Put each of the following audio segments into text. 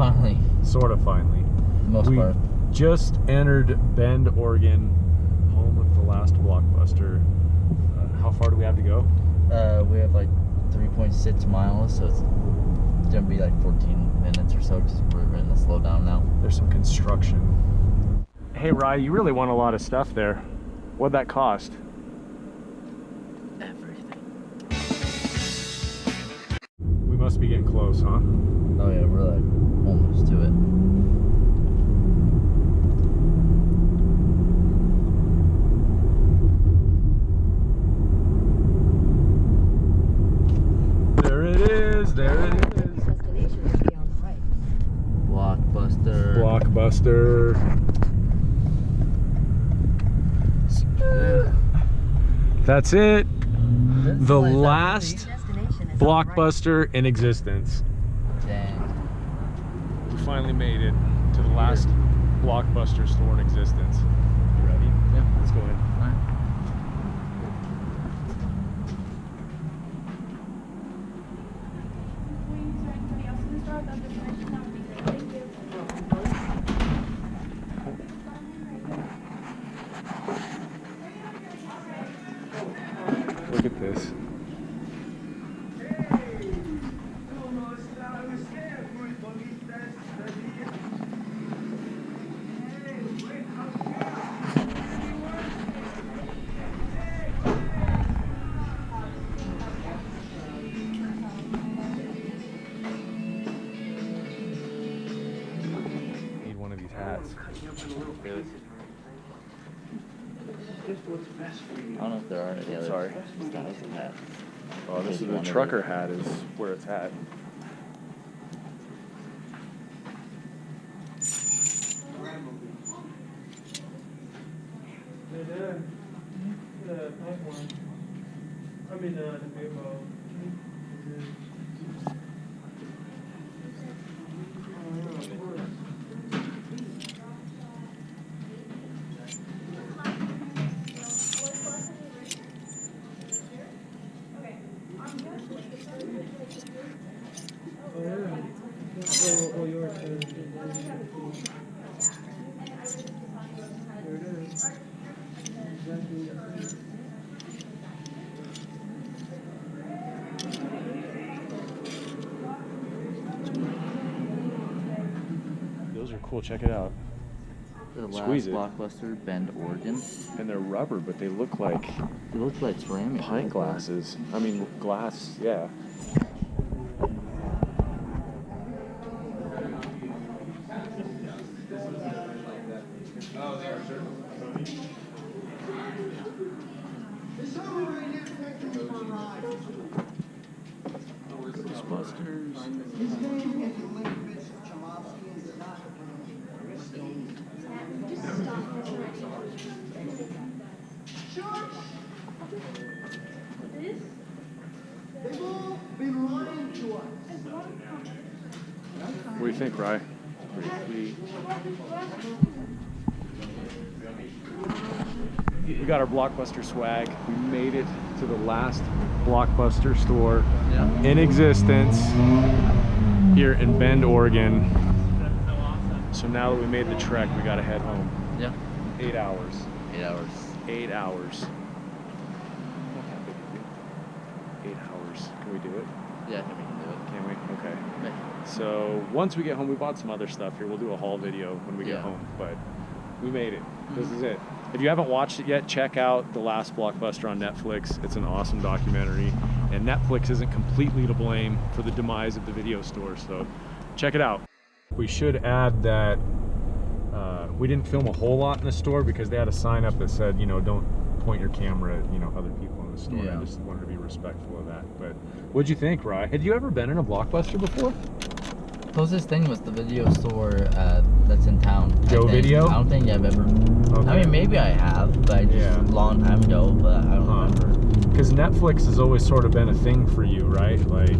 Finally. Sort of finally. Most part. Just entered Bend, Oregon, home of the last Blockbuster. How far do we have to go? We have like 3.6 miles, so it's gonna be like 14 minutes or so because we're in the slow down now. There's some construction. Hey Rye, you really won a lot of stuff there. What'd that cost? Everything. We must be getting close, huh? Oh yeah, we're like almost to it. There it is, there it is. Destination should be on the right. Blockbuster. Blockbuster. That's it. The last Blockbuster in existence. Dang. We finally made it to the last Blockbuster store in existence. You ready? Yeah. Let's go in. All right. Look at this. Need one of these hats. I don't know if there are any other styles of hats. Oh, this is the trucker hat is where it's at. Those are cool, check it out. The last Squeeze it. Blockbuster, Bend, Oregon. And they're rubber, but they look like They look like ceramic. pint glasses. I mean, glass, yeah. What do you think, Rye? We got our Blockbuster swag. We made it to the last Blockbuster store in existence here in Bend, Oregon. So now that we made the trek, we gotta head home. Yeah. 8 hours. 8 hours. 8 hours. 8 hours. Can we do it? Yeah, I think we can do it. Can we? Okay. Yeah. So once we get home, we bought some other stuff here. We'll do a haul video when we get Yeah. home, but we made it. This is it. If you haven't watched it yet, check out The Last Blockbuster on Netflix. It's an awesome documentary, and Netflix isn't completely to blame for the demise of the video store, so check it out. We should add that we didn't film a whole lot in the store because they had a sign up that said, you know, don't point your camera at, you know, other people in the store. Yeah. I just wanted to be respectful of that. But what'd you think, Rye? Had you ever been in a Blockbuster before? Closest thing was the video store that's in town. Joe Video? I don't think I've ever. Okay. I mean, maybe I have, but just a long time ago. But I don't remember. Because Netflix has always sort of been a thing for you, right? Like.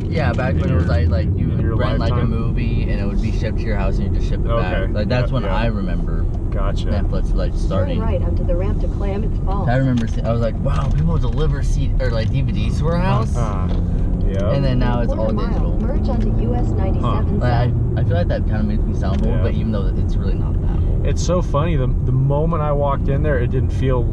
Yeah, back when it was like you would rent like a movie and it would be shipped to your house and you just ship it back. Like that's when I remember. Gotcha. Netflix like starting. Turn right onto the ramp to Klamath Falls. I remember. I was like, wow, people deliver DVD or like DVDs to our house. Yeah. And and then now it's all digital. Merge onto US 97 Like, I feel like that kind of makes me sound old, but even though it's really not that old. It's so funny. The moment I walked in there, it didn't feel.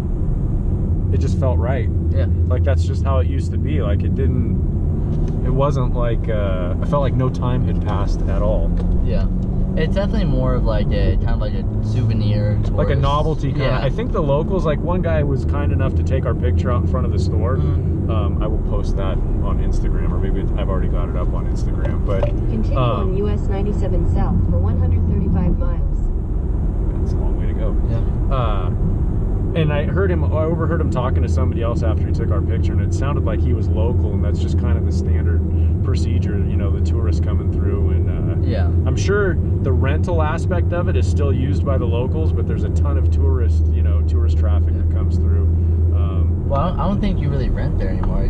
It just felt right. Yeah. Like that's just how it used to be. Like it didn't. It wasn't like I felt like no time had passed at all. Yeah. It's definitely more of like a kind of like a souvenir tourist. Like a novelty kind of. I think the locals, like one guy was kind enough to take our picture out in front of the store. I will post that on Instagram, or maybe I've already got it up on Instagram. But Continue on US 97 South for 135 miles. That's a long way to go. Yeah. And I overheard him talking to somebody else after he took our picture, and it sounded like he was local, and that's just kind of the standard procedure, you know, the tourists coming through. And yeah. I'm sure the rental aspect of it is still used by the locals, but there's a ton of tourist traffic that comes through. Well, I don't think you really rent there anymore.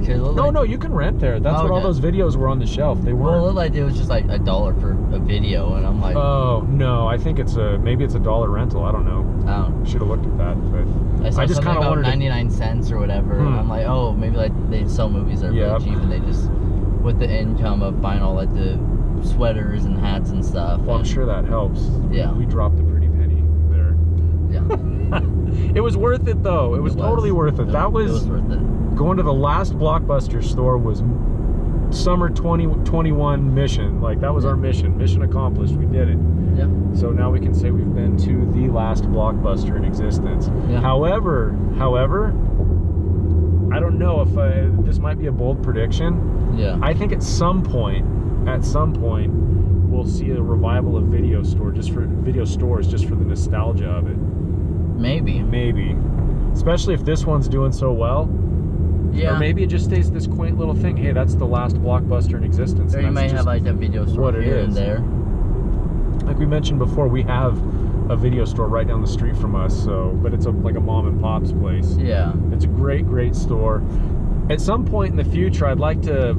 No, you can rent there. That's what all those videos were on the shelf. They weren't. Well, it looked like it was just like $1 for a video, and I'm like, oh no, I think maybe it's $1 rental. I don't know. Should have looked at that, but I just kind of about wanted 99 cents or whatever. And I'm like, oh, maybe like they sell movies that are really cheap, and they just with the income of buying all like the sweaters and hats and stuff. Well, I'm sure that helps. Yeah, we dropped a pretty penny there. Yeah. It was worth it though. It was totally worth it. It was worth it. Going to the last Blockbuster store was summer 2021 mission. Like that was our mission. Mission accomplished. We did it. Yeah. So now we can say we've been to the last Blockbuster in existence. Yeah. However, I don't know if this might be a bold prediction. Yeah. I think at some point, we'll see a revival of video stores just for the nostalgia of it. Maybe. Especially if this one's doing so well. Yeah. Or maybe it just stays this quaint little thing. Hey, that's the last Blockbuster in existence. Or you might have like a video store here and there. Like we mentioned before, we have a video store right down the street from us. But it's like a mom and pop's place. Yeah. It's a great store. At some point in the future, I'd like to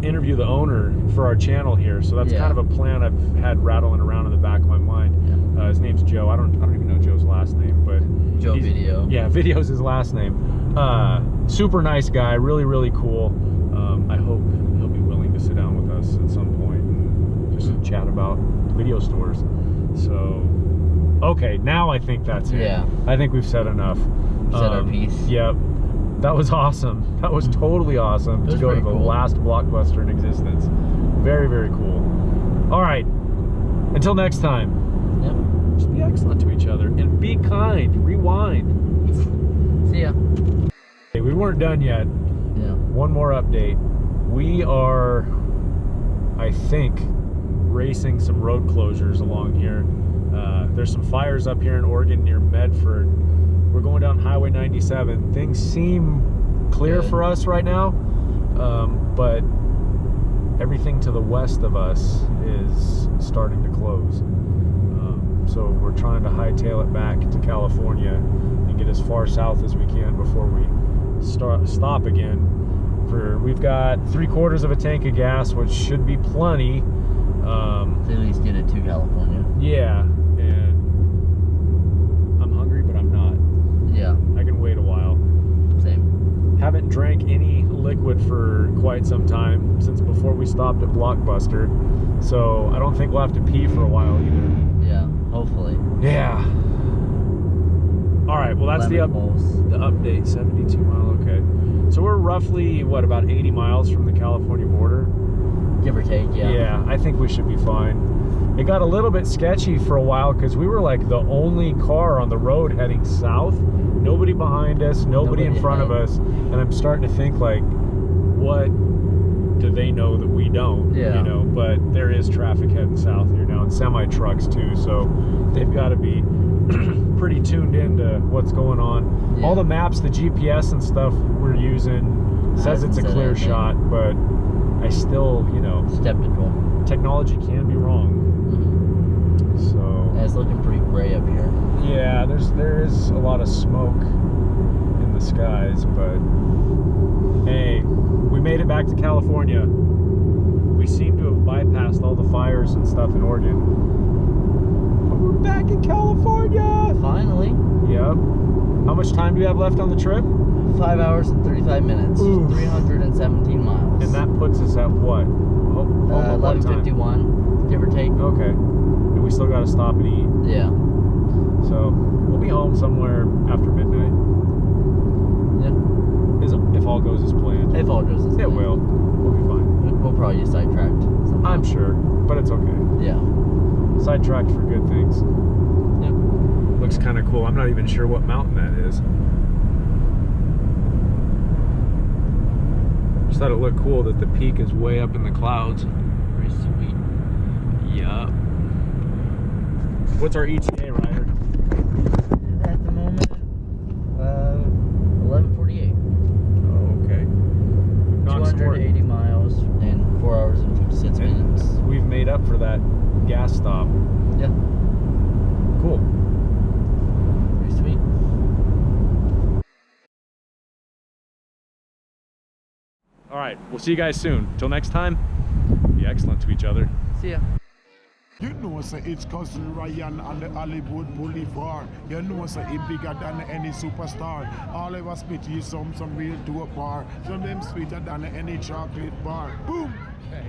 interview the owner for our channel here. So that's kind of a plan I've had rattling around in the back of my mind. Yeah. His name's Joe. I don't even know Joe's last name, but Joe Video. Yeah, Video's his last name. Super nice guy, really cool. I hope he'll be willing to sit down with us at some point and just chat about video stores. So, okay, now I think that's it. Yeah. I think we've said enough. Said our piece. Yep. That was awesome. That was totally awesome to go to the last Blockbuster in existence. Very cool. All right. Until next time. Yep. Just be excellent to each other and be kind. Rewind. See ya. Hey, we weren't done yet. Yeah. One more update. We are, I think, racing some road closures along here. There's some fires up here in Oregon near Medford. We're going down Highway 97. Things seem clear for us right now, but everything to the west of us is starting to close. So we're trying to hightail it back to California and get as far south as we can before we stop again. We've got 3/4 of a tank of gas, which should be plenty. To at least get it to California. Yeah, and I'm hungry, but I'm not. Yeah. I can wait a while. Same. Haven't drank any liquid for quite some time, since before we stopped at Blockbuster. So I don't think we'll have to pee for a while either. Yeah, hopefully. Yeah. All right, well that's the update, 72 mile, okay. So we're roughly, what, about 80 miles from the California border? Give or take, yeah. Yeah, I think we should be fine. It got a little bit sketchy for a while because we were like the only car on the road heading south. Nobody behind us, nobody in front of us. And I'm starting to think like, what do they know that we don't? Yeah. You know, but there is traffic heading south here now, and semi-trucks too, so they've got to be pretty tuned into what's going on. Yeah. All the maps, the GPS and stuff we're using says it's a clear shot, but I still, you know, skeptical. Technology can be wrong. So yeah, it's looking pretty gray up here. Yeah, there is a lot of smoke in the skies, but hey, we made it back to California. We seem to have bypassed all the fires and stuff in Oregon. But we're back in California! Finally. Yep. How much time do you have left on the trip? 5 hours and 35 minutes. Ooh. 317 miles. And that puts us at what? 11:51, give or take. Okay. And we still got to stop and eat. Yeah. So we'll be home somewhere after midnight. Yeah. If all goes as planned. If all goes as planned. It will. We'll be fine. We'll probably get sidetracked somehow. I'm sure, but it's okay. Yeah. Sidetracked for good things. Yep. Looks kind of cool. I'm not even sure what mountain that is. Just thought it looked cool that the peak is way up in the clouds. Pretty sweet. Yup. What's our ETA, Ryder? At the moment, 11:48. Oh, okay. 280 miles in 4 hours and 56 minutes. We've made up for that gas stop. Yeah. Cool. Pretty sweet. All right, we'll see you guys soon. Till next time, be excellent to each other. See ya. You know, say it's Cousin Ryan on the Hollywood Boulevard. You know, say it bigger than any superstar. All of us spit you some real dope bar. Some them sweeter than any chocolate bar. Boom! Okay.